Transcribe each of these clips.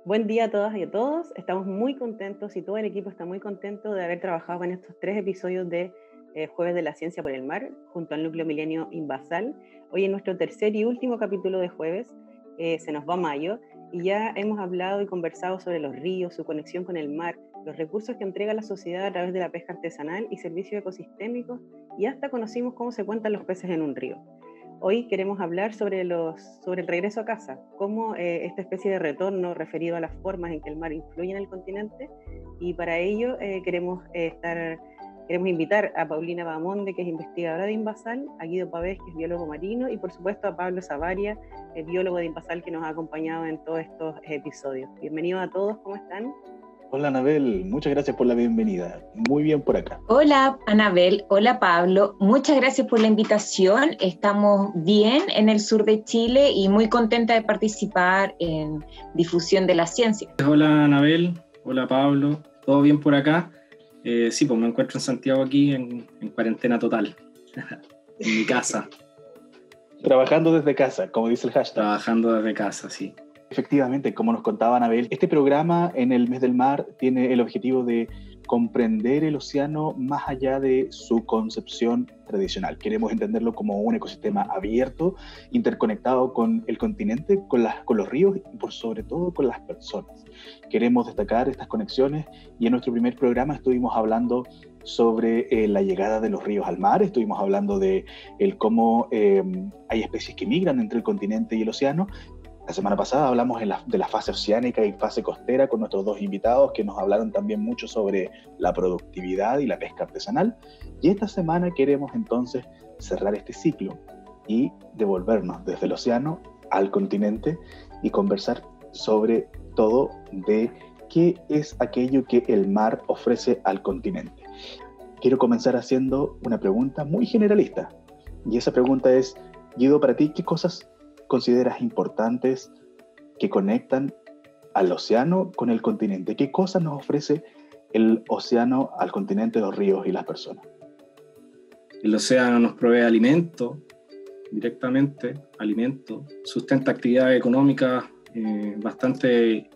Buen día a todas y a todos. Estamos muy contentos y todo el equipo está muy contento de haber trabajado en estos 3 episodios de Jueves de la Ciencia por el Mar, junto al Núcleo Milenio Invasal. Hoy en nuestro tercer y último capítulo de Jueves, se nos va mayo, y ya hemos hablado y conversado sobre los ríos, su conexión con el mar, los recursos que entrega la sociedad a través de la pesca artesanal y servicios ecosistémicos, y hasta conocimos cómo se cuentan los peces en un río. Hoy queremos hablar sobre el regreso a casa, cómo esta especie de retorno referido a las formas en que el mar influye en el continente, y para ello queremos invitar a Paulina Bahamonde, que es investigadora de Invasal, a Guido Pavés, que es biólogo marino, y por supuesto a Pablo Savaria, biólogo de Invasal, que nos ha acompañado en todos estos episodios. Bienvenidos a todos, ¿cómo están? Hola Anabel, muchas gracias por la bienvenida. Muy bien por acá. Hola Anabel, hola Pablo, muchas gracias por la invitación. Estamos bien en el sur de Chile y muy contenta de participar en difusión de la ciencia. Hola Anabel, hola Pablo, ¿todo bien por acá? Sí, pues me encuentro en Santiago aquí en cuarentena total, en mi casa. Trabajando desde casa, como dice el hashtag. Trabajando desde casa, sí. Efectivamente, como nos contaba Anabel, este programa en el Mes del Mar tiene el objetivo de comprender el océano más allá de su concepción tradicional. Queremos entenderlo como un ecosistema abierto, interconectado con el continente, con los ríos y por sobre todo con las personas. Queremos destacar estas conexiones y en nuestro primer programa estuvimos hablando sobre la llegada de los ríos al mar, estuvimos hablando de cómo hay especies que migran entre el continente y el océano. La semana pasada hablamos de la fase oceánica y fase costera con nuestros dos invitados que nos hablaron también mucho sobre la productividad y la pesca artesanal. Y esta semana queremos entonces cerrar este ciclo y devolvernos desde el océano al continente y conversar sobre todo de qué es aquello que el mar ofrece al continente. Quiero comenzar haciendo una pregunta muy generalista. Y esa pregunta es, Guido, para ti, ¿qué cosas consideras importantes que conectan al océano con el continente? ¿Qué cosas nos ofrece el océano al continente, los ríos y las personas? El océano nos provee alimento, directamente, alimento, sustenta actividades económicas bastante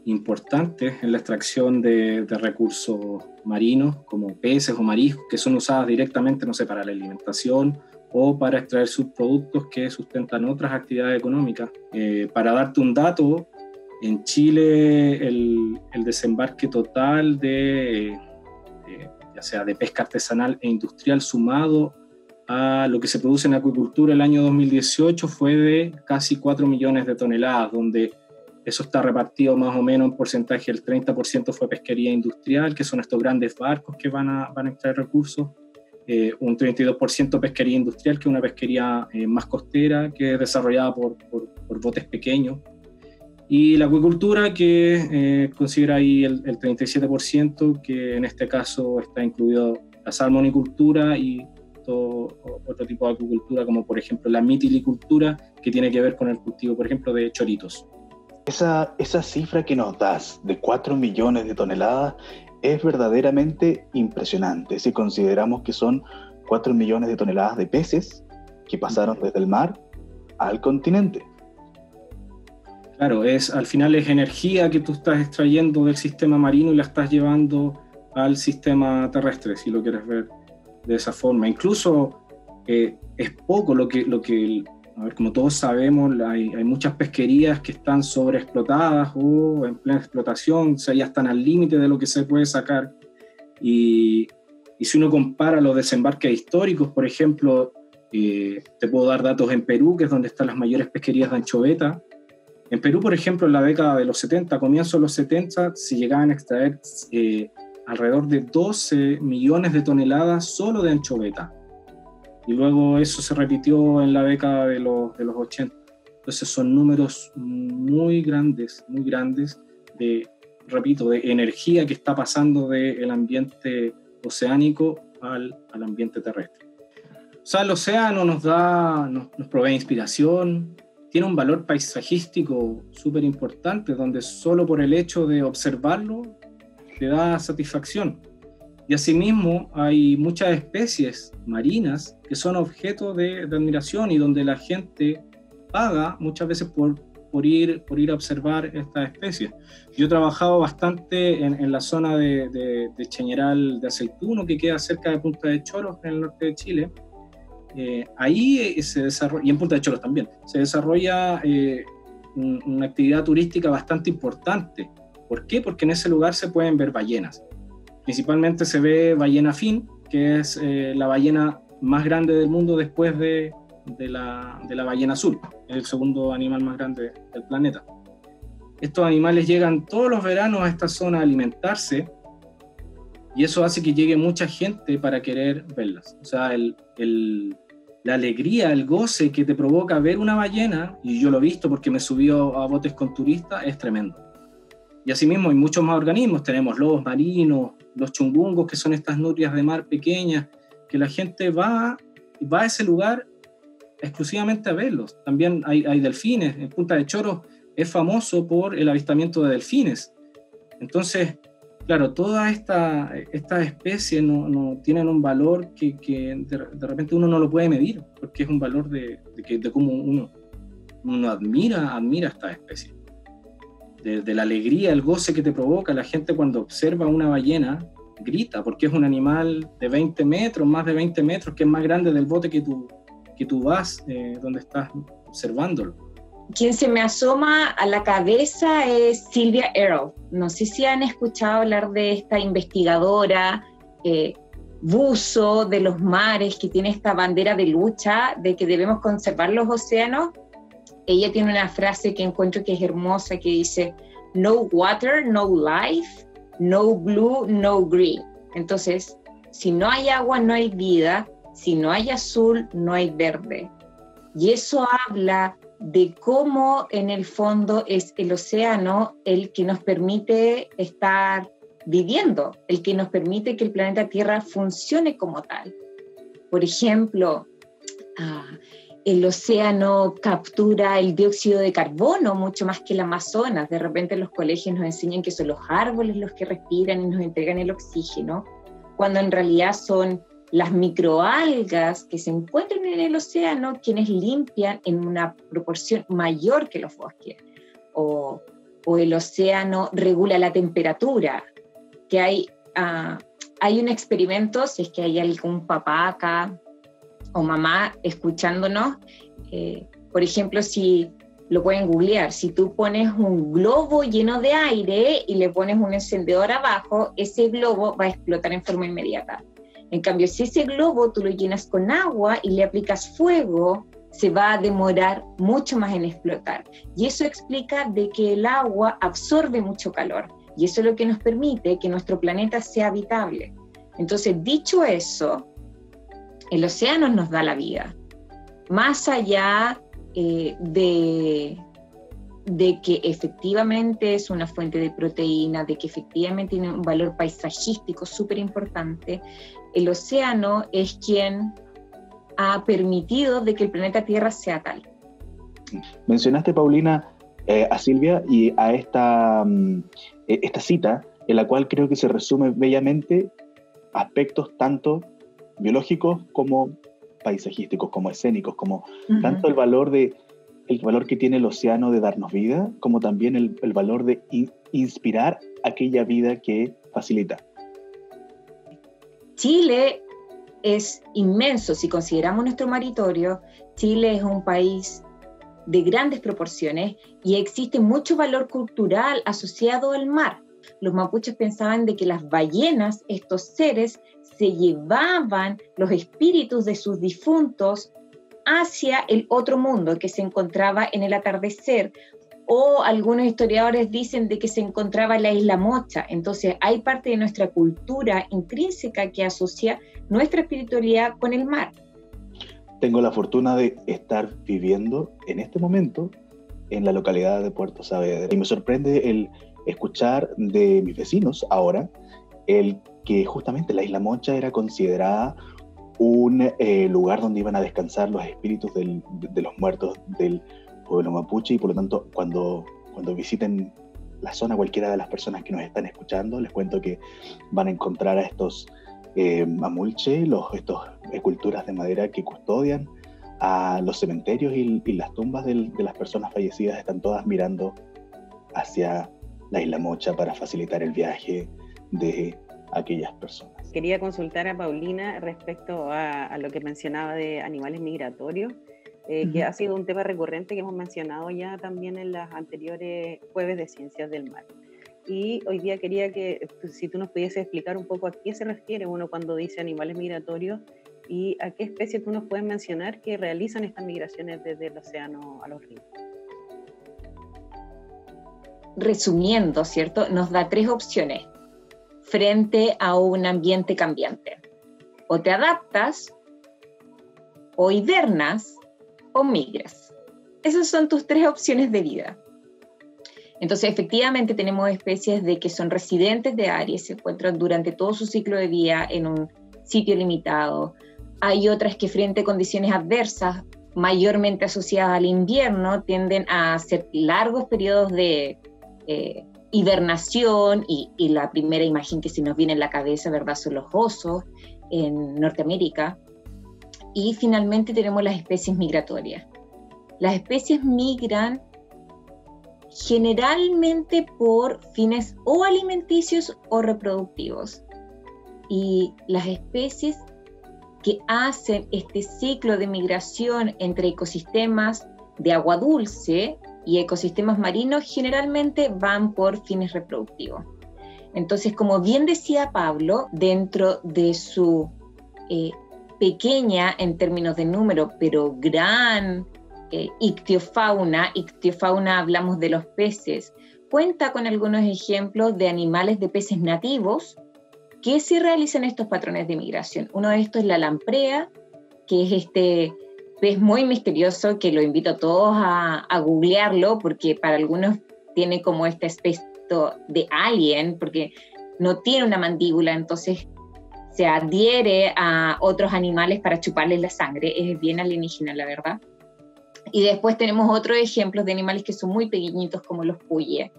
importantes en la extracción de recursos marinos, como peces o mariscos, que son usados directamente, no sé, para la alimentación o para extraer subproductos que sustentan otras actividades económicas. Para darte un dato, en Chile el desembarque total ya sea de pesca artesanal e industrial sumado a lo que se produce en acuicultura el año 2018 fue de casi 4 millones de toneladas, donde eso está repartido más o menos en porcentaje. El 30% fue pesquería industrial, que son estos grandes barcos que van a extraer recursos. Un 32% pesquería industrial, que es una pesquería más costera, que es desarrollada por botes pequeños. Y la acuicultura, que considera ahí el 37%, que en este caso está incluido la salmonicultura y todo otro tipo de acuicultura, como por ejemplo la mitilicultura, que tiene que ver con el cultivo, por ejemplo, de choritos. Esa cifra que nos das de 4 millones de toneladas es verdaderamente impresionante si consideramos que son 4 millones de toneladas de peces que pasaron desde el mar al continente. Claro, al final es energía que tú estás extrayendo del sistema marino y la estás llevando al sistema terrestre, si lo quieres ver de esa forma. Incluso es poco lo que a ver, como todos sabemos, hay muchas pesquerías que están sobreexplotadas o en plena explotación, o sea, ya están al límite de lo que se puede sacar. Y si uno compara los desembarques históricos, por ejemplo, te puedo dar datos en Perú, que es donde están las mayores pesquerías de anchoveta. En Perú, por ejemplo, en la década de los 70, comienzos de los 70, se llegaban a extraer alrededor de 12 millones de toneladas solo de anchoveta. Y luego eso se repitió en la década de los 80. Entonces son números muy grandes de energía que está pasando del ambiente oceánico al ambiente terrestre. O sea, el océano nos provee inspiración, tiene un valor paisajístico súper importante, donde solo por el hecho de observarlo te da satisfacción. Y asimismo hay muchas especies marinas que son objeto de admiración y donde la gente paga muchas veces por por ir a observar estas especies. Yo he trabajado bastante en la zona de Chañaral de Aceituno, que queda cerca de Punta de Choros, en el norte de Chile. Ahí se desarrolla, y en Punta de Choros también, se desarrolla una actividad turística bastante importante. ¿Por qué? Porque en ese lugar se pueden ver ballenas. Principalmente se ve ballena fin, que es la ballena más grande del mundo después de la ballena azul, es el segundo animal más grande del planeta. Estos animales llegan todos los veranos a esta zona a alimentarse, y eso hace que llegue mucha gente para querer verlas. O sea, la alegría, el goce que te provoca ver una ballena, y yo lo he visto porque me subí a botes con turistas, es tremendo. Y asimismo hay muchos más organismos, tenemos lobos marinos, los chungungos, que son estas nutrias de mar pequeñas, que la gente va a ese lugar exclusivamente a verlos. También hay delfines. En Punta de Choros es famoso por el avistamiento de delfines. Entonces, claro, todas estas especies no tienen un valor que de repente uno no lo puede medir, porque es un valor de cómo uno admira estas especies. De la alegría, el goce que te provoca. La gente cuando observa una ballena grita, porque es un animal de 20 metros, más de 20 metros, que es más grande del bote que tú vas, donde estás observándolo. Quien se me asoma a la cabeza es Sylvia Earle. No sé si han escuchado hablar de esta investigadora, buzo de los mares, que tiene esta bandera de lucha de que debemos conservar los océanos. Ella tiene una frase que encuentro que es hermosa, que dice: no water, no life, no blue, no green. Entonces, si no hay agua, no hay vida. Si no hay azul, no hay verde. Y eso habla de cómo en el fondo es el océano el que nos permite estar viviendo, el que nos permite que el planeta Tierra funcione como tal. Por ejemplo, el océano captura el dióxido de carbono mucho más que el Amazonas. De repente en los colegios nos enseñan que son los árboles los que respiran y nos entregan el oxígeno, cuando en realidad son las microalgas que se encuentran en el océano quienes limpian en una proporción mayor que los bosques. O el océano regula la temperatura, que hay un experimento, si es que hay algún papá acá o mamá escuchándonos, por ejemplo, si lo pueden googlear, si tú pones un globo lleno de aire y le pones un encendedor abajo, ese globo va a explotar en forma inmediata. En cambio, si ese globo tú lo llenas con agua y le aplicas fuego, se va a demorar mucho más en explotar. Y eso explica de que el agua absorbe mucho calor, y eso es lo que nos permite que nuestro planeta sea habitable. Entonces, dicho eso, el océano nos da la vida. Más allá de que efectivamente es una fuente de proteína, de que efectivamente tiene un valor paisajístico súper importante, el océano es quien ha permitido de que el planeta Tierra sea tal. Mencionaste, Paulina, a Silvia y a esta cita, en la cual creo que se resume bellamente aspectos tanto biológicos como paisajísticos, como escénicos, como tanto el valor que tiene el océano de darnos vida, como también el valor de inspirar aquella vida que facilita. Chile es inmenso. Si consideramos nuestro maritorio, Chile es un país de grandes proporciones y existe mucho valor cultural asociado al mar. Los mapuches pensaban de que las ballenas, estos seres, se llevaban los espíritus de sus difuntos hacia el otro mundo que se encontraba en el atardecer, o algunos historiadores dicen de que se encontraba en la isla Mocha. Entonces hay parte de nuestra cultura intrínseca que asocia nuestra espiritualidad con el mar. Tengo la fortuna de estar viviendo en este momento en la localidad de Puerto Saavedra, y me sorprende el escuchar de mis vecinos ahora el que justamente la isla Mocha era considerada un lugar donde iban a descansar los espíritus de los muertos del pueblo mapuche, y por lo tanto cuando visiten la zona, cualquiera de las personas que nos están escuchando, les cuento que van a encontrar a estos mamulche, estas esculturas de madera que custodian a los cementerios y las tumbas de las personas fallecidas están todas mirando hacia la Isla Mocha para facilitar el viaje de aquellas personas. Quería consultar a Paulina respecto a lo que mencionaba de animales migratorios, que ha sido un tema recurrente que hemos mencionado ya también en las anteriores jueves de Ciencias del Mar. Y hoy día quería que si tú nos pudieses explicar un poco a qué se refiere uno cuando dice animales migratorios y a qué especies tú nos puedes mencionar que realizan estas migraciones desde el océano a los ríos. Resumiendo, ¿cierto? Nos da 3 opciones frente a un ambiente cambiante. O te adaptas, o hibernas, o migras. Esas son tus 3 opciones de vida. Entonces, efectivamente, tenemos especies que son residentes de área, se encuentran durante todo su ciclo de vida en un sitio limitado. Hay otras que frente a condiciones adversas, mayormente asociadas al invierno, tienden a hacer largos periodos de hibernación y la primera imagen que se nos viene en la cabeza, ¿verdad?, son los osos en Norteamérica. Y finalmente tenemos las especies migratorias. Las especies migran generalmente por fines o alimenticios o reproductivos. Y las especies que hacen este ciclo de migración entre ecosistemas de agua dulce y ecosistemas marinos generalmente van por fines reproductivos. Entonces, como bien decía Pablo, dentro de su pequeña en términos de número, pero gran ictiofauna hablamos de los peces, cuenta con algunos ejemplos de animales de peces nativos que sí realizan estos patrones de migración. Uno de estos es la lamprea, que es este pez muy misterioso que lo invito a todos a googlearlo, porque para algunos tiene como este aspecto de alien, porque no tiene una mandíbula, entonces se adhiere a otros animales para chuparles la sangre. Es bien alienígena, la verdad. Y después tenemos otros ejemplos de animales que son muy pequeñitos, como los puyes,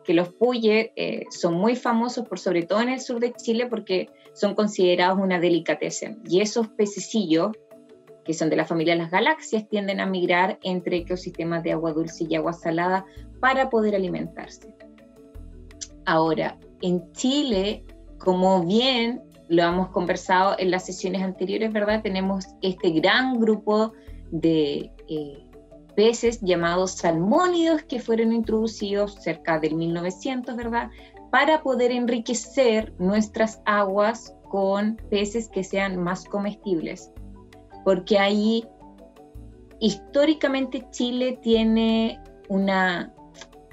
que los puyes son muy famosos, sobre todo en el sur de Chile, porque son considerados una delicatessen. Y esos pececillos, que son de la familia de las galaxias, tienden a migrar entre ecosistemas de agua dulce y agua salada para poder alimentarse. Ahora, en Chile, como bien lo hemos conversado en las sesiones anteriores, ¿verdad?, tenemos este gran grupo de peces llamados salmónidos que fueron introducidos cerca del 1900, ¿verdad?, para poder enriquecer nuestras aguas con peces que sean más comestibles. Porque ahí, históricamente, Chile tiene una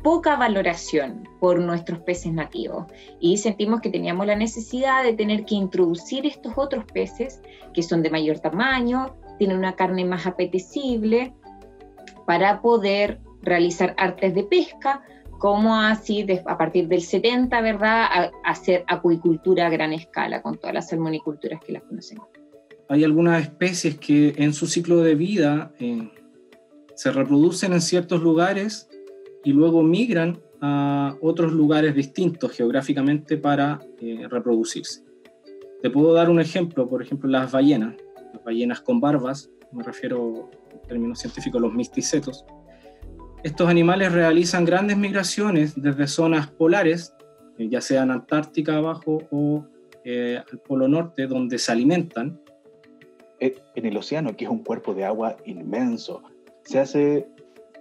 poca valoración por nuestros peces nativos y sentimos que teníamos la necesidad de tener que introducir estos otros peces que son de mayor tamaño, tienen una carne más apetecible, para poder realizar artes de pesca, como así a partir del 70, ¿verdad?, hacer acuicultura a gran escala con todas las salmoniculturas que las conocemos. Hay algunas especies que en su ciclo de vida se reproducen en ciertos lugares y luego migran a otros lugares distintos geográficamente para reproducirse. Te puedo dar un ejemplo, por ejemplo, las ballenas con barbas, me refiero en términos científicos a los misticetos. Estos animales realizan grandes migraciones desde zonas polares, ya sea en Antártica abajo o al Polo Norte, donde se alimentan. En el océano, que es un cuerpo de agua inmenso, se hace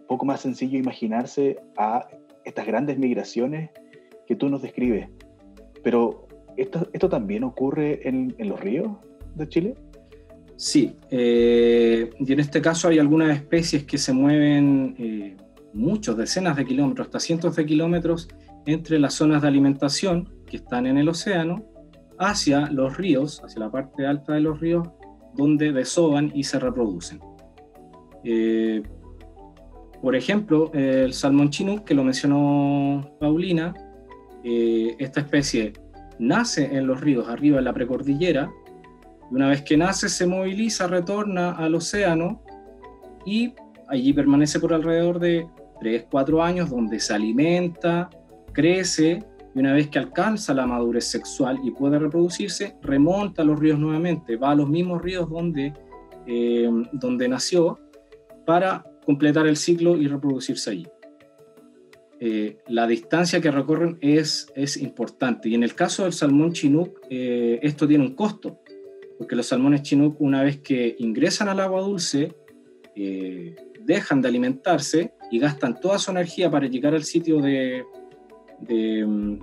un poco más sencillo imaginarse a estas grandes migraciones que tú nos describes. Pero, ¿esto también ocurre en los ríos de Chile? Sí, y en este caso hay algunas especies que se mueven decenas de kilómetros, hasta cientos de kilómetros, entre las zonas de alimentación que están en el océano, hacia los ríos, hacia la parte alta de los ríos, donde desovan y se reproducen. Por ejemplo, el salmón chinook, que lo mencionó Paulina, esta especie nace en los ríos, arriba en la precordillera, y una vez que nace se moviliza, retorna al océano y allí permanece por alrededor de 3-4 años, donde se alimenta, crece, y una vez que alcanza la madurez sexual y puede reproducirse, remonta a los ríos nuevamente, va a los mismos ríos donde donde nació para completar el ciclo y reproducirse allí. La distancia que recorren es importante, y en el caso del salmón chinook esto tiene un costo, porque los salmones chinook, una vez que ingresan al agua dulce, dejan de alimentarse y gastan toda su energía para llegar al sitio de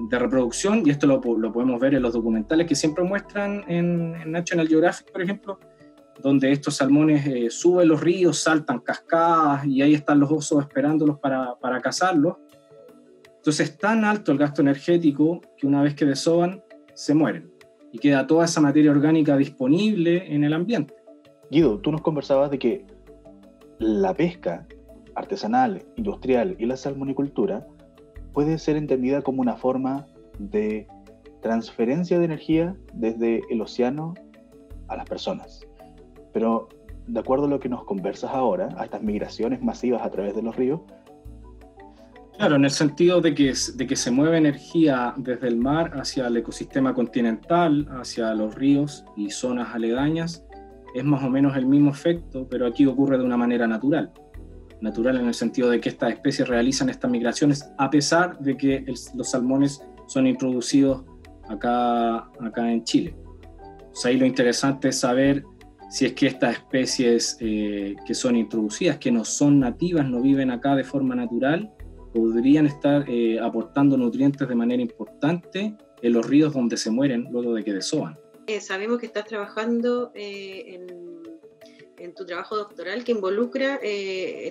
reproducción, y esto lo podemos ver en los documentales que siempre muestran en National Geographic, por ejemplo, donde estos salmones suben los ríos, saltan cascadas, y ahí están los osos esperándolos para cazarlos. Entonces es tan alto el gasto energético que una vez que desovan, se mueren, y queda toda esa materia orgánica disponible en el ambiente. Guido, tú nos conversabas de que la pesca artesanal, industrial y la salmonicultura puede ser entendida como una forma de transferencia de energía desde el océano a las personas. Pero de acuerdo a lo que nos conversas ahora, a estas migraciones masivas a través de los ríos. Claro, en el sentido de que se mueve energía desde el mar hacia el ecosistema continental, hacia los ríos y zonas aledañas, es más o menos el mismo efecto, pero aquí ocurre de una manera natural. Natural en el sentido de que estas especies realizan estas migraciones a pesar de que los salmones son introducidos acá en Chile. O sea, ahí lo interesante es saber si es que estas especies que son introducidas, que no son nativas, no viven acá de forma natural, podrían estar aportando nutrientes de manera importante en los ríos donde se mueren luego de que desovan. Sabemos que estás trabajando en tu trabajo doctoral que involucra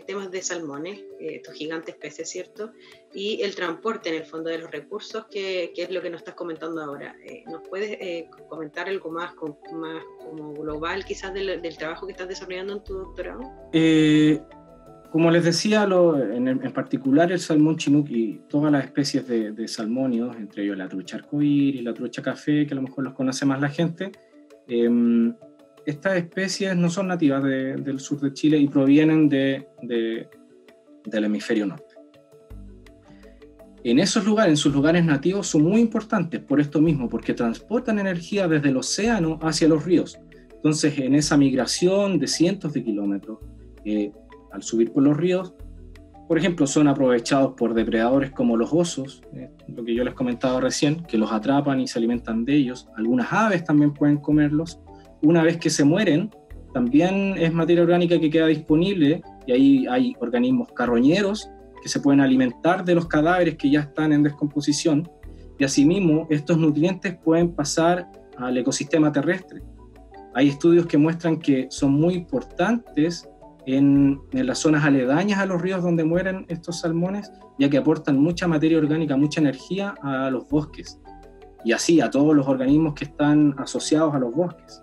temas de salmones, estos gigantes peces, ¿cierto? Y el transporte en el fondo de los recursos, que es lo que nos estás comentando ahora. ¿Nos puedes comentar algo más como global quizás del trabajo que estás desarrollando en tu doctorado? Como les decía, en particular el salmón chinook y todas las especies de salmónidos, entre ellos la trucha arcoíris y la trucha café, que a lo mejor los conoce más la gente, estas especies no son nativas del sur de Chile y provienen del hemisferio norte. En esos lugares, en sus lugares nativos, son muy importantes por esto mismo, porque transportan energía desde el océano hacia los ríos. Entonces, en esa migración de cientos de kilómetros, al subir por los ríos, por ejemplo, son aprovechados por depredadores como los osos, lo que yo les comentaba recién, que los atrapan y se alimentan de ellos. Algunas aves también pueden comerlos. Una vez que se mueren, también es materia orgánica que queda disponible, y ahí hay organismos carroñeros que se pueden alimentar de los cadáveres que ya están en descomposición, y asimismo estos nutrientes pueden pasar al ecosistema terrestre. Hay estudios que muestran que son muy importantes en las zonas aledañas a los ríos donde mueren estos salmones, ya que aportan mucha materia orgánica, mucha energía a los bosques, y así a todos los organismos que están asociados a los bosques.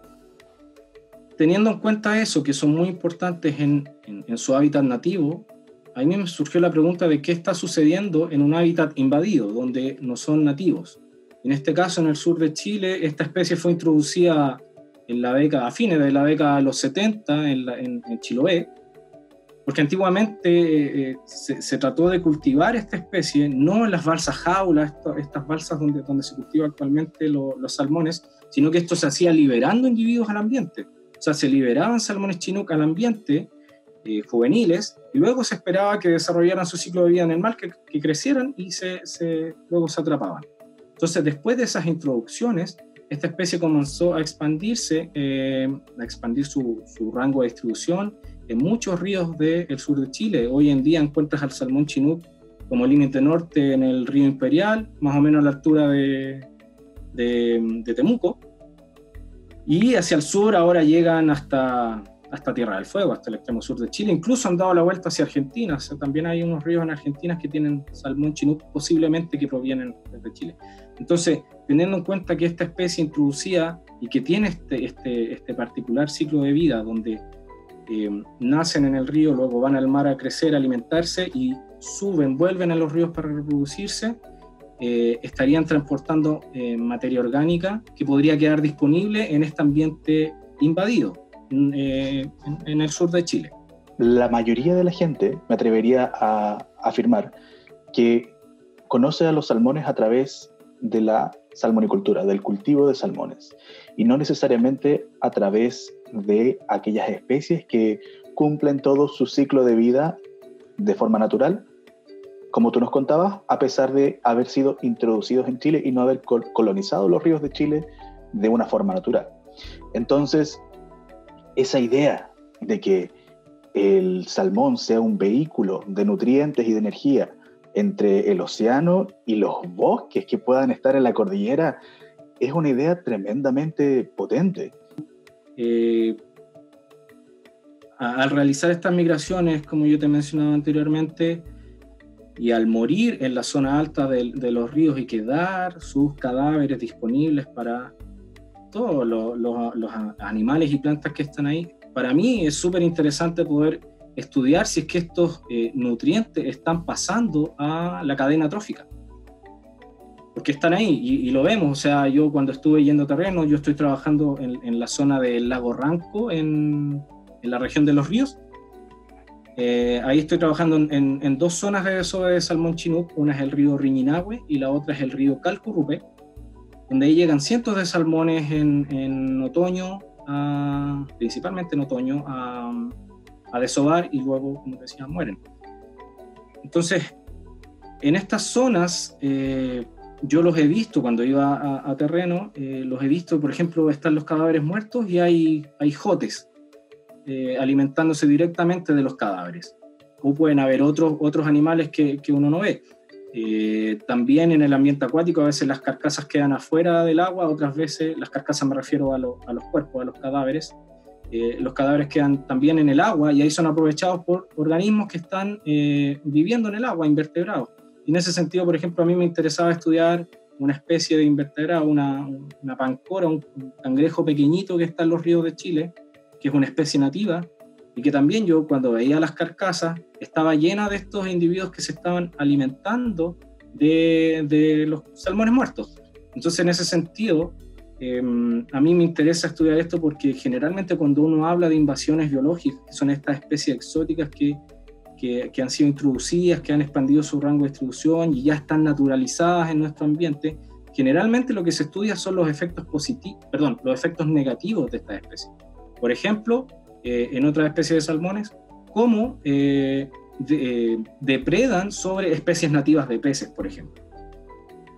Teniendo en cuenta eso, que son muy importantes en su hábitat nativo, a mí me surgió la pregunta de qué está sucediendo en un hábitat invadido, donde no son nativos. En este caso, en el sur de Chile, esta especie fue introducida a fines de la década de los 70 en Chiloé, porque antiguamente se trató de cultivar esta especie, no en las balsas jaulas, estas balsas donde se cultiva actualmente los salmones, sino que esto se hacía liberando individuos al ambiente. O sea, se liberaban salmones chinook al ambiente, juveniles, y luego se esperaba que desarrollaran su ciclo de vida en el mar, que crecieran y luego se atrapaban. Entonces, después de esas introducciones, esta especie comenzó a expandirse, a expandir su rango de distribución en muchos ríos del sur de Chile. Hoy en día encuentras al salmón chinook como límite norte en el río Imperial, más o menos a la altura de Temuco, y hacia el sur ahora llegan hasta Tierra del Fuego, hasta el extremo sur de Chile. Incluso han dado la vuelta hacia Argentina. O sea, también hay unos ríos en Argentina que tienen salmón chinook, posiblemente que provienen desde Chile. Entonces, teniendo en cuenta que esta especie introducida y que tiene este particular ciclo de vida, donde nacen en el río, luego van al mar a crecer, a alimentarse y vuelven a los ríos para reproducirse, estarían transportando materia orgánica que podría quedar disponible en este ambiente invadido en el sur de Chile. La mayoría de la gente, me atrevería a afirmar, que conoce a los salmones a través de la salmonicultura, del cultivo de salmones, y no necesariamente a través de aquellas especies que cumplen todo su ciclo de vida de forma natural, como tú nos contabas, a pesar de haber sido introducidos en Chile y no haber colonizado los ríos de Chile de una forma natural. Entonces, esa idea de que el salmón sea un vehículo de nutrientes y de energía entre el océano y los bosques que puedan estar en la cordillera es una idea tremendamente potente. Al realizar estas migraciones, como yo te mencionaba anteriormente, y al morir en la zona alta de los ríos y quedar sus cadáveres disponibles para todos los animales y plantas que están ahí, para mí es súper interesante poder estudiar si es que estos nutrientes están pasando a la cadena trófica. Porque están ahí y lo vemos. O sea, yo cuando estuve yendo a terreno, yo estoy trabajando en la zona del lago Ranco, en la región de Los Ríos. Ahí estoy trabajando en dos zonas de desove de salmón chinook. Una es el río Riñinahue y la otra es el río Calcurupe, donde ahí llegan cientos de salmones en otoño, principalmente en otoño, a desovar y luego, como decía, mueren. Entonces, en estas zonas, yo los he visto cuando iba a terreno, los he visto, por ejemplo, están los cadáveres muertos y hay jotes alimentándose directamente de los cadáveres. O pueden haber otros animales que uno no ve. También en el ambiente acuático a veces las carcasas quedan afuera del agua, otras veces, las carcasas me refiero a los cuerpos, a los cadáveres. Los cadáveres quedan también en el agua y ahí son aprovechados por organismos que están viviendo en el agua, invertebrados. Y en ese sentido, por ejemplo, a mí me interesaba estudiar una especie de invertebrado, una pancora, un cangrejo pequeñito que está en los ríos de Chile, que es una especie nativa, y que también yo cuando veía las carcasas estaba llena de estos individuos que se estaban alimentando de los salmones muertos. Entonces, en ese sentido, a mí me interesa estudiar esto porque generalmente cuando uno habla de invasiones biológicas, que son estas especies exóticas que han sido introducidas, que han expandido su rango de distribución y ya están naturalizadas en nuestro ambiente, generalmente lo que se estudia son los efectos los efectos negativos de estas especies. Por ejemplo, en otras especies de salmones, cómo depredan sobre especies nativas de peces, por ejemplo.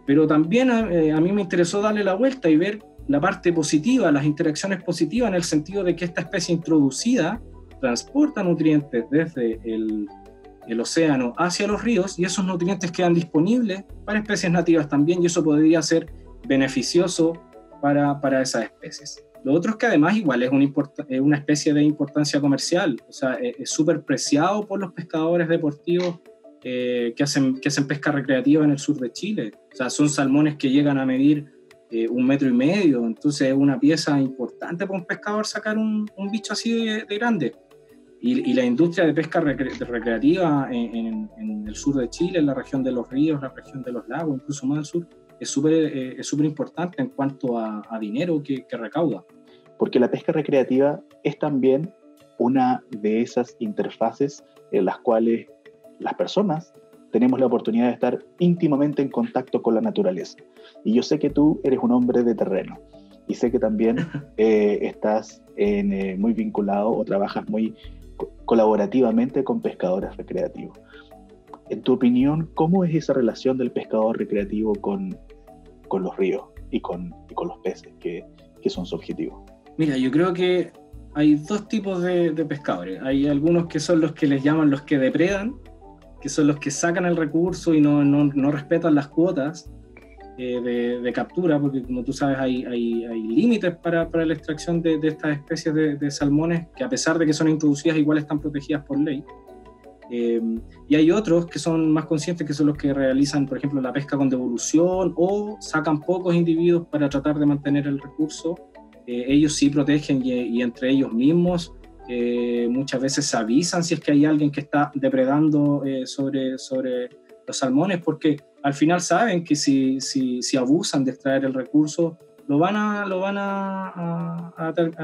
Pero también a mí me interesó darle la vuelta y ver la parte positiva, las interacciones positivas, en el sentido de que esta especie introducida transporta nutrientes desde el océano hacia los ríos y esos nutrientes quedan disponibles para especies nativas también, y eso podría ser beneficioso para esas especies. Lo otro es que además igual es una especie de importancia comercial, o sea, es súper preciado por los pescadores deportivos que hacen pesca recreativa en el sur de Chile. O sea, son salmones que llegan a medir 1,5 metros, entonces es una pieza importante para un pescador sacar un bicho así de grande. Y la industria de pesca recreativa en el sur de Chile, en la región de los ríos, la región de los lagos, incluso más al sur, es súper importante en cuanto a dinero que recauda. Porque la pesca recreativa es también una de esas interfaces en las cuales las personas tenemos la oportunidad de estar íntimamente en contacto con la naturaleza. Y yo sé que tú eres un hombre de terreno y sé que también estás muy vinculado o trabajas muy colaborativamente con pescadores recreativos. En tu opinión, ¿cómo es esa relación del pescador recreativo con los ríos y con los peces que son su objetivo? Mira, yo creo que hay dos tipos de pescadores. Hay algunos que son los que les llaman los que depredan, que son los que sacan el recurso y no respetan las cuotas de captura, porque como tú sabes hay límites para la extracción de estas especies de salmones, que a pesar de que son introducidas igual están protegidas por ley. Y hay otros que son más conscientes, que son los que realizan, por ejemplo, la pesca con devolución o sacan pocos individuos para tratar de mantener el recurso. Ellos sí protegen y entre ellos mismos muchas veces se avisan si es que hay alguien que está depredando sobre los salmones, porque al final saben que si abusan de extraer el recurso lo van a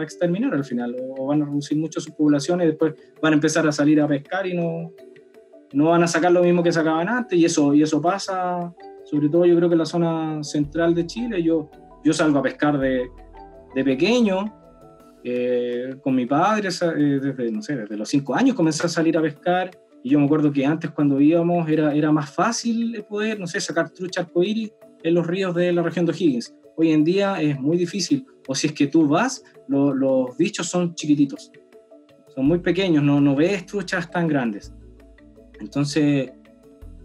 exterminar al final, o van a reducir mucho su población y después van a empezar a salir a pescar y no van a sacar lo mismo que sacaban antes, y eso pasa, sobre todo yo creo que en la zona central de Chile. Yo salgo a pescar de pequeño con mi padre, desde los 5 años comencé a salir a pescar, y yo me acuerdo que antes cuando íbamos era más fácil poder, sacar trucha arcoíris en los ríos de la región de O'Higgins. Hoy en día es muy difícil, o si es que tú vas, los bichos son chiquititos, son muy pequeños, no ves truchas tan grandes. Entonces,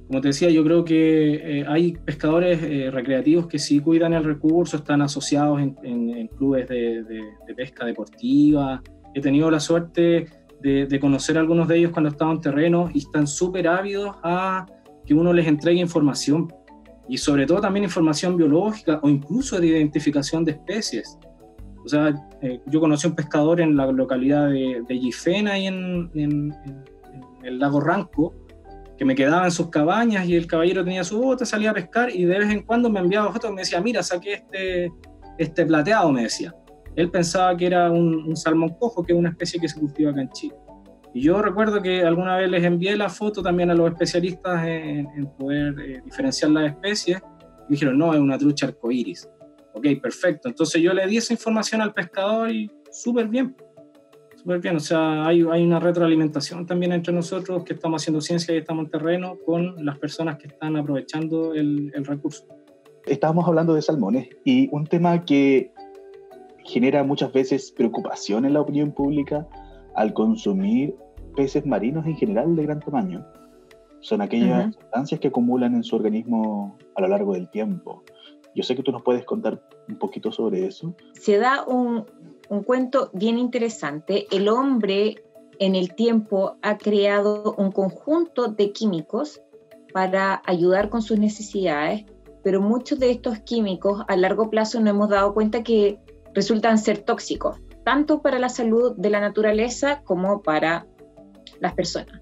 como te decía, yo creo que hay pescadores recreativos que sí cuidan el recurso, están asociados en clubes de pesca deportiva. He tenido la suerte de conocer a algunos de ellos cuando estaban en terreno y están súper ávidos a que uno les entregue información, y sobre todo también información biológica o incluso de identificación de especies. O sea, yo conocí a un pescador en la localidad de Yifena, ahí en el lago Ranco, que me quedaba en sus cabañas y el caballero tenía su bote, salía a pescar y de vez en cuando me enviaba fotos y me decía, mira, saqué este plateado, me decía. Él pensaba que era un salmón cojo, que es una especie que se cultiva acá en Chile. Y yo recuerdo que alguna vez les envié la foto también a los especialistas en poder diferenciar las especies, y dijeron, no, es una trucha arcoíris. Ok, perfecto. Entonces yo le di esa información al pescador y súper bien. O sea, hay una retroalimentación también entre nosotros que estamos haciendo ciencia y estamos en terreno con las personas que están aprovechando el recurso. Estábamos hablando de salmones, y un tema que genera muchas veces preocupación en la opinión pública al consumir peces marinos en general de gran tamaño son aquellas sustancias que acumulan en su organismo a lo largo del tiempo. Yo sé que tú nos puedes contar un poquito sobre eso. Se da un cuento bien interesante. El hombre en el tiempo ha creado un conjunto de químicos para ayudar con sus necesidades, pero muchos de estos químicos a largo plazo nos hemos dado cuenta que resultan ser tóxicos, tanto para la salud de la naturaleza como para las personas.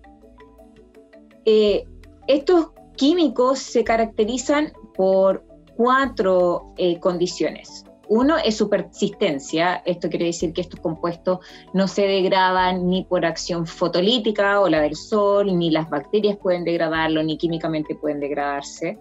Estos químicos se caracterizan por 4 condiciones. Uno es su persistencia. Esto quiere decir que estos compuestos no se degradan ni por acción fotolítica o la del sol, ni las bacterias pueden degradarlo, ni químicamente pueden degradarse.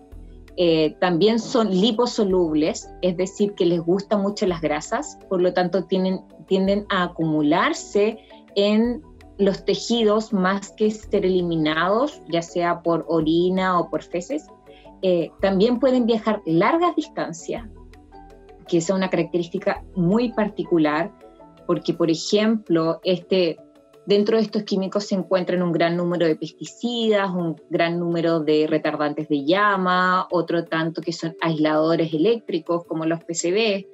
También son liposolubles, es decir, que les gustan mucho las grasas, por lo tanto tienden a acumularse en los tejidos más que ser eliminados, ya sea por orina o por feces. También pueden viajar largas distancias, que es una característica muy particular, porque, por ejemplo, dentro de estos químicos se encuentran un gran número de pesticidas, un gran número de retardantes de llama, otro tanto que son aisladores eléctricos, como los PCB.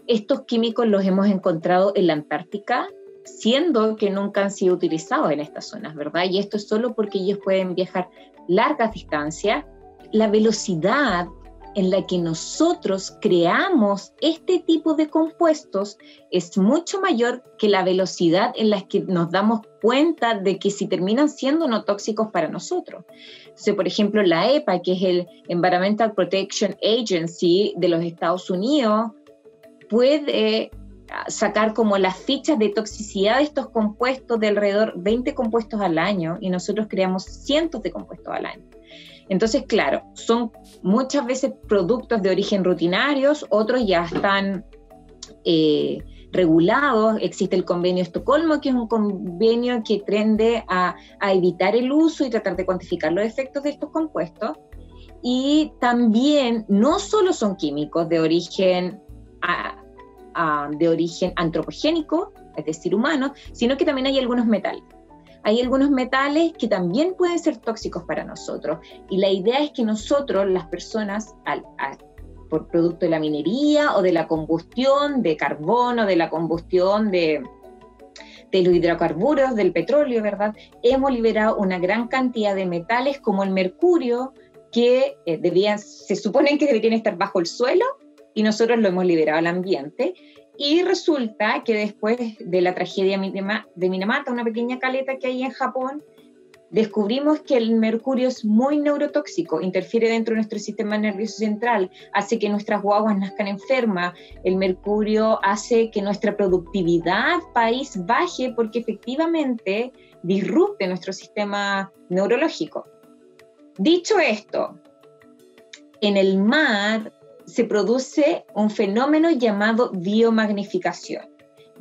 Estos químicos los hemos encontrado en la Antártica, siendo que nunca han sido utilizados en estas zonas, ¿verdad? Y esto es solo porque ellos pueden viajar largas distancias. La velocidad en la que nosotros creamos este tipo de compuestos es mucho mayor que la velocidad en la que nos damos cuenta de que si terminan siendo no tóxicos para nosotros. Entonces, por ejemplo, la EPA, que es el Environmental Protection Agency de los Estados Unidos, puede sacar como las fichas de toxicidad de estos compuestos de alrededor 20 compuestos al año, y nosotros creamos cientos de compuestos al año. Entonces, claro, son muchas veces productos de origen rutinarios, otros ya están regulados. Existe el convenio Estocolmo, que es un convenio que tiende a evitar el uso y tratar de cuantificar los efectos de estos compuestos. Y también no solo son químicos de origen antropogénico, es decir, humano, sino que también hay algunos metales. Hay algunos metales que también pueden ser tóxicos para nosotros, y la idea es que nosotros, las personas, por producto de la minería o de la combustión de carbono, de la combustión de los hidrocarburos, del petróleo, ¿verdad?, hemos liberado una gran cantidad de metales como el mercurio, que se supone que deberían estar bajo el suelo, y nosotros lo hemos liberado al ambiente. Y resulta que después de la tragedia de Minamata, una pequeña caleta que hay en Japón, descubrimos que el mercurio es muy neurotóxico, interfiere dentro de nuestro sistema nervioso central, hace que nuestras guaguas nazcan enfermas. El mercurio hace que nuestra productividad país baje, porque efectivamente disrupte nuestro sistema neurológico. Dicho esto, en el mar se produce un fenómeno llamado biomagnificación.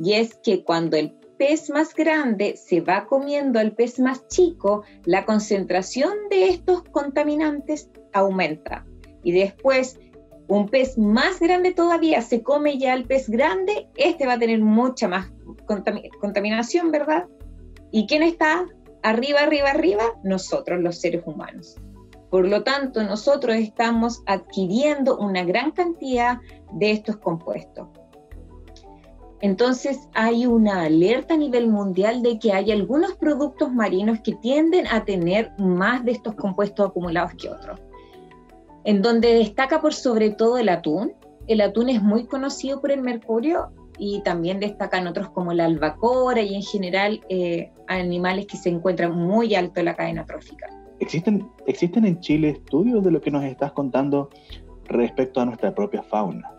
y es que cuando el pez más grande se va comiendo al pez más chico, la concentración de estos contaminantes aumenta. Y después, un pez más grande todavía se come ya al pez grande, este va a tener mucha más contaminación, ¿verdad? ¿Y quién está arriba? Nosotros, los seres humanos. Por lo tanto, nosotros estamos adquiriendo una gran cantidad de estos compuestos. Entonces, hay una alerta a nivel mundial de que hay algunos productos marinos que tienden a tener más de estos compuestos acumulados que otros. En donde destaca por sobre todo el atún. El atún es muy conocido por el mercurio y también destacan otros como la albacora y en general animales que se encuentran muy alto en la cadena trófica. ¿Existen en Chile estudios de lo que nos estás contando respecto a nuestra propia fauna?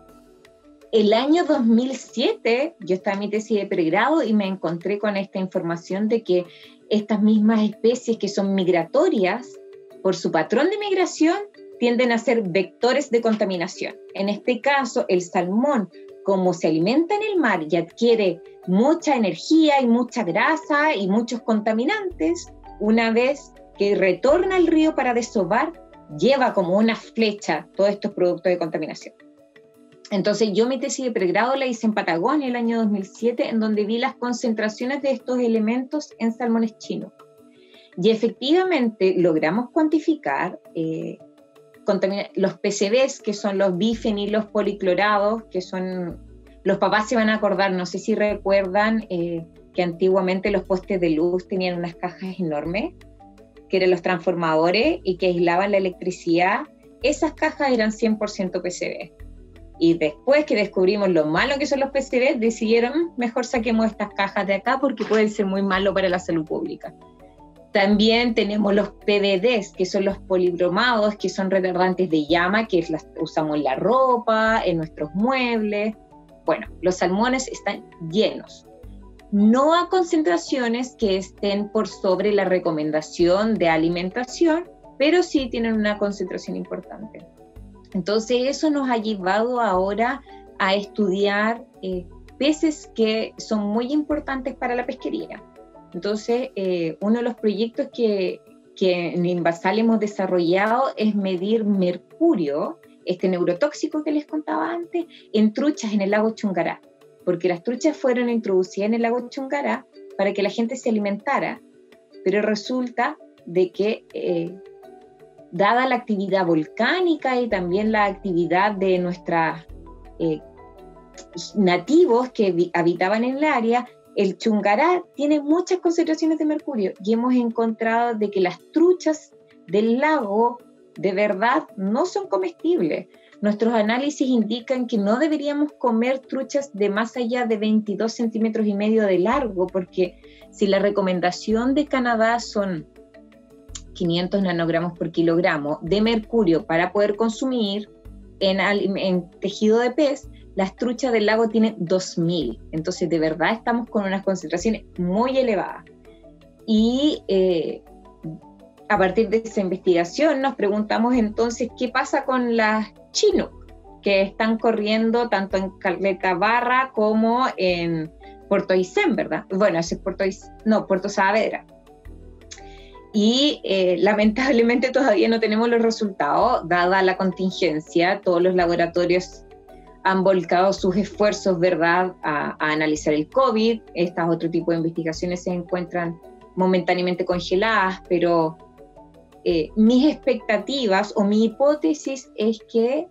El año 2007, yo estaba en mi tesis de pregrado y me encontré con esta información de que estas mismas especies que son migratorias, por su patrón de migración, tienden a ser vectores de contaminación. En este caso, el salmón, como se alimenta en el mar y adquiere mucha energía y mucha grasa y muchos contaminantes, una vez que retorna al río para desovar, lleva como una flecha todos estos productos de contaminación. Entonces yo mi tesis de pregrado la hice en Patagonia el año 2007, en donde vi las concentraciones de estos elementos en salmones chinos. Y efectivamente logramos cuantificar los PCBs, que son los bifenilos policlorados, que son, los papás se van a acordar, no sé si recuerdan que antiguamente los postes de luz tenían unas cajas enormes, que eran los transformadores y que aislaban la electricidad. Esas cajas eran 100% PCB. Y después que descubrimos lo malo que son los PCB, decidieron, mejor saquemos estas cajas de acá porque pueden ser muy malos para la salud pública. También tenemos los PVDs, que son los polibromados, que son retardantes de llama, que usamos en la ropa, en nuestros muebles. Bueno, los salmones están llenos. No a concentraciones que estén por sobre la recomendación de alimentación, pero sí tienen una concentración importante. Entonces eso nos ha llevado ahora a estudiar peces que son muy importantes para la pesquería. Entonces uno de los proyectos que en Invasal hemos desarrollado es medir mercurio, este neurotóxico que les contaba antes, en truchas en el lago Chungará, porque las truchas fueron introducidas en el lago Chungará para que la gente se alimentara, pero resulta de que dada la actividad volcánica y también la actividad de nuestros nativos que habitaban en el área, el Chungará tiene muchas concentraciones de mercurio y hemos encontrado de que las truchas del lago de verdad no son comestibles. Nuestros análisis indican que no deberíamos comer truchas de más allá de 22 centímetros y medio de largo, porque si la recomendación de Canadá son 500 nanogramos por kilogramo de mercurio para poder consumir en tejido de pez, las truchas del lago tienen 2000. Entonces, de verdad, estamos con unas concentraciones muy elevadas. Y a partir de esa investigación nos preguntamos entonces qué pasa con las Chinook, que están corriendo tanto en Caleta Barra como en Puerto Aysén, ¿verdad? Bueno, ese es Puerto Saavedra. Y lamentablemente todavía no tenemos los resultados, dada la contingencia. Todos los laboratorios han volcado sus esfuerzos, ¿verdad?, a analizar el COVID. Estas otro tipo de investigaciones se encuentran momentáneamente congeladas, pero mis expectativas o mi hipótesis es que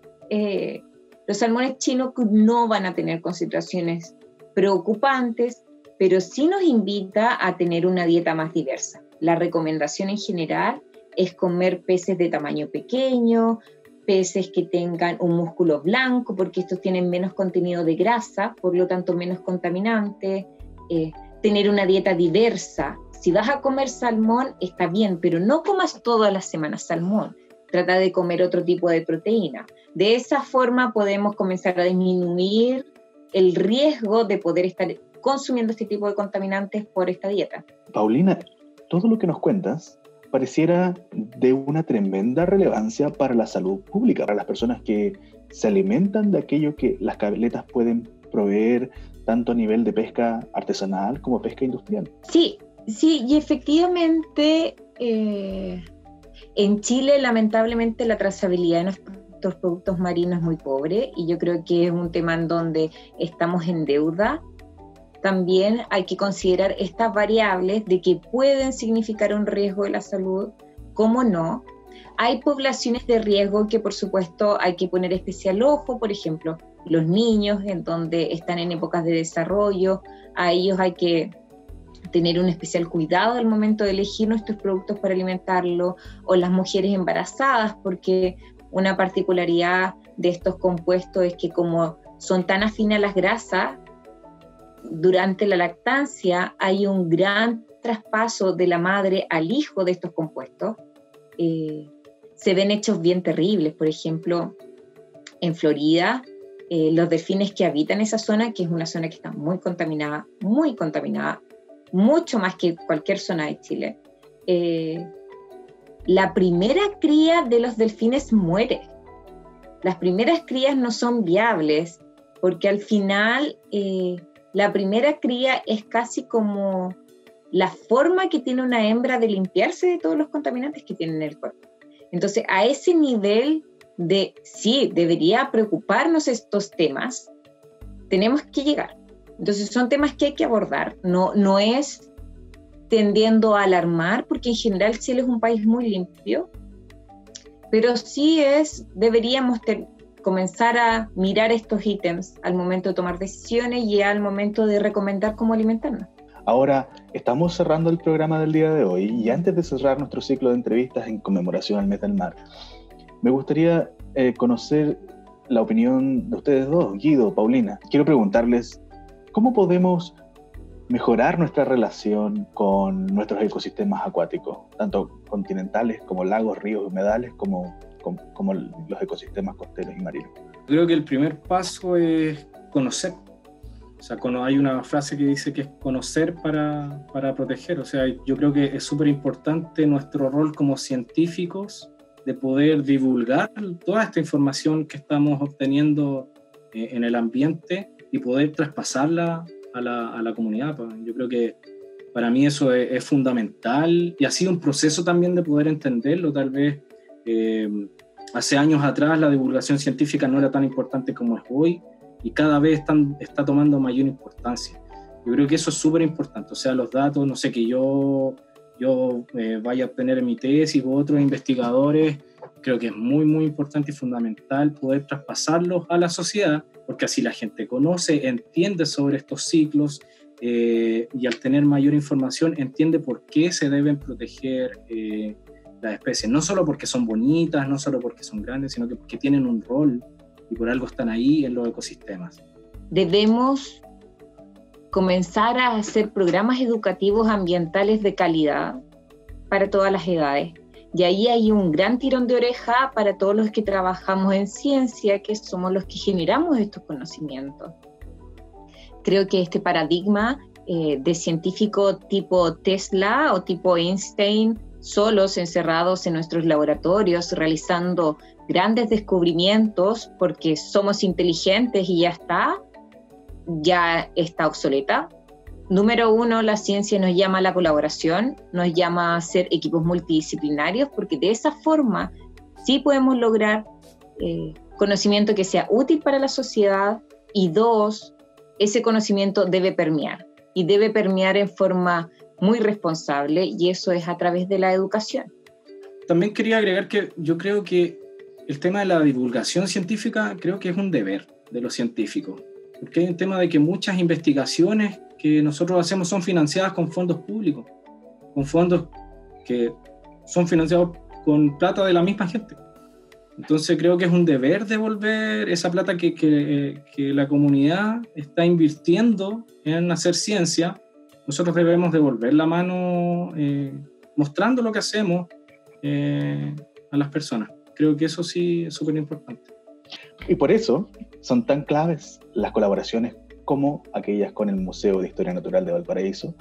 los salmones chinos no van a tener concentraciones preocupantes, pero sí nos invita a tener una dieta más diversa. La recomendación en general es comer peces de tamaño pequeño, peces que tengan un músculo blanco, porque estos tienen menos contenido de grasa, por lo tanto menos contaminante, tener una dieta diversa. Si vas a comer salmón, está bien, pero no comas todas las semanas salmón. Trata de comer otro tipo de proteína. De esa forma podemos comenzar a disminuir el riesgo de poder estar consumiendo este tipo de contaminantes por esta dieta. Paulina, todo lo que nos cuentas pareciera de una tremenda relevancia para la salud pública, para las personas que se alimentan de aquello que las cabletas pueden proveer, tanto a nivel de pesca artesanal como pesca industrial. Sí, y efectivamente en Chile lamentablemente la trazabilidad de nuestros productos marinos es muy pobre y yo creo que es un tema en donde estamos en deuda. También hay que considerar estas variables de que pueden significar un riesgo de la salud, cómo no. Hay poblaciones de riesgo que por supuesto hay que poner especial ojo, por ejemplo, los niños en donde están en épocas de desarrollo, a ellos hay que tener un especial cuidado al momento de elegir nuestros productos para alimentarlo, o las mujeres embarazadas, porque una particularidad de estos compuestos es que como son tan afines a las grasas, durante la lactancia hay un gran traspaso de la madre al hijo de estos compuestos. Se ven hechos bien terribles, por ejemplo, en Florida, los delfines que habitan esa zona, que es una zona que está muy contaminada, mucho más que cualquier zona de Chile, la primera cría de los delfines muere. Las primeras crías no son viables, porque al final la primera cría es casi como la forma que tiene una hembra de limpiarse de todos los contaminantes que tiene en el cuerpo. Entonces, a ese nivel de, sí, debería preocuparnos estos temas, tenemos que llegar. Entonces, son temas que hay que abordar. No es tendiendo a alarmar, porque en general Chile es un país muy limpio, pero sí deberíamos comenzar a mirar estos ítems al momento de tomar decisiones y al momento de recomendar cómo alimentarnos. Ahora, estamos cerrando el programa del día de hoy y antes de cerrar nuestro ciclo de entrevistas en conmemoración al Mes del Mar, me gustaría conocer la opinión de ustedes dos, Guido, Paulina. Quiero preguntarles, ¿cómo podemos mejorar nuestra relación con nuestros ecosistemas acuáticos, tanto continentales como lagos, ríos, humedales, como los ecosistemas costeros y marinos? Creo que el primer paso es conocer. O sea, hay una frase que dice que es conocer para proteger. O sea, yo creo que es súper importante nuestro rol como científicos de poder divulgar toda esta información que estamos obteniendo en el ambiente y poder traspasarla a la comunidad. Yo creo que para mí eso es fundamental y ha sido un proceso también de poder entenderlo. Tal vez hace años atrás la divulgación científica no era tan importante como es hoy y cada vez está tomando mayor importancia. Yo creo que eso es súper importante. O sea, los datos, no sé, que yo vaya a obtener en mi tesis u otros investigadores, creo que es muy, muy importante y fundamental poder traspasarlos a la sociedad, porque así la gente conoce, entiende sobre estos ciclos y al tener mayor información entiende por qué se deben proteger las especies, no solo porque son bonitas, no solo porque son grandes, sino que porque tienen un rol y por algo están ahí en los ecosistemas. Debemos comenzar a hacer programas educativos ambientales de calidad para todas las edades. Y ahí hay un gran tirón de oreja para todos los que trabajamos en ciencia, que somos los que generamos estos conocimientos. Creo que este paradigma de científico tipo Tesla o tipo Einstein, solos, encerrados en nuestros laboratorios, realizando grandes descubrimientos porque somos inteligentes y ya está obsoleta. Número uno, la ciencia nos llama a la colaboración, nos llama a ser equipos multidisciplinarios, porque de esa forma sí podemos lograr conocimiento que sea útil para la sociedad. Y dos, ese conocimiento debe permear, y debe permear en forma muy responsable, y eso es a través de la educación. También quería agregar que yo creo que el tema de la divulgación científica creo que es un deber de los científicos, porque hay un tema de que muchas investigaciones que nosotros hacemos son financiadas con fondos públicos, con fondos que son financiados con plata de la misma gente. Entonces creo que es un deber devolver esa plata que la comunidad está invirtiendo en hacer ciencia. Nosotros debemos devolver la mano mostrando lo que hacemos a las personas. Creo que eso sí es súper importante. Y por eso son tan claves las colaboraciones como aquellas con el Museo de Historia Natural de Valparaíso,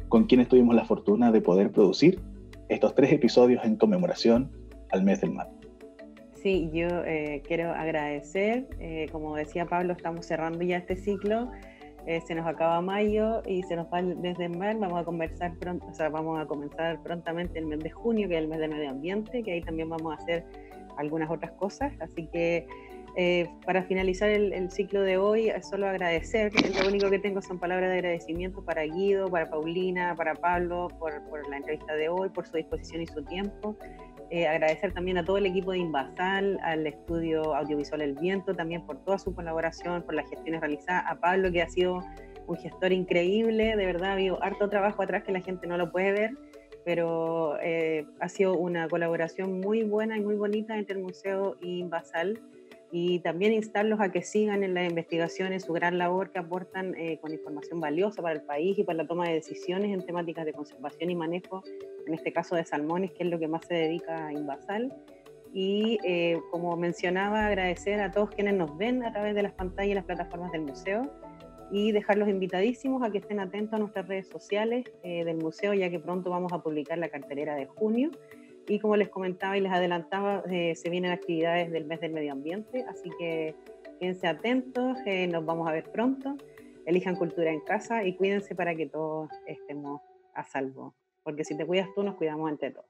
con quienes tuvimos la fortuna de poder producir estos 3 episodios en conmemoración al Mes del Mar. Sí, yo quiero agradecer, como decía Pablo, estamos cerrando ya este ciclo, Se nos acaba mayo y se nos va el mes del mar. Vamos a conversar pronto, o sea, vamos a comenzar prontamente el mes de junio, que es el mes del medio ambiente, que ahí también vamos a hacer algunas otras cosas. Así que para finalizar el ciclo de hoy, es solo agradecer. Lo único que tengo son palabras de agradecimiento para Guido, para Paulina, para Pablo, por la entrevista de hoy, por su disposición y su tiempo. Agradecer también a todo el equipo de Invasal, al estudio audiovisual El Viento, también por toda su colaboración, por las gestiones realizadas, a Pablo, que ha sido un gestor increíble, de verdad ha habido harto trabajo atrás que la gente no lo puede ver, pero ha sido una colaboración muy buena y muy bonita entre el museo y Invasal, y también instarlos a que sigan en las investigaciones, su gran labor que aportan con información valiosa para el país y para la toma de decisiones en temáticas de conservación y manejo, en este caso de salmones, que es lo que más se dedica a Invasal. Y como mencionaba, agradecer a todos quienes nos ven a través de las pantallas y las plataformas del museo, y dejarlos invitadísimos a que estén atentos a nuestras redes sociales del museo, ya que pronto vamos a publicar la cartelera de junio. Y como les comentaba y les adelantaba, se vienen actividades del mes del medio ambiente, así que quédense atentos, nos vamos a ver pronto. Elijan cultura en casa y cuídense para que todos estemos a salvo, porque si te cuidas tú, nos cuidamos entre todos.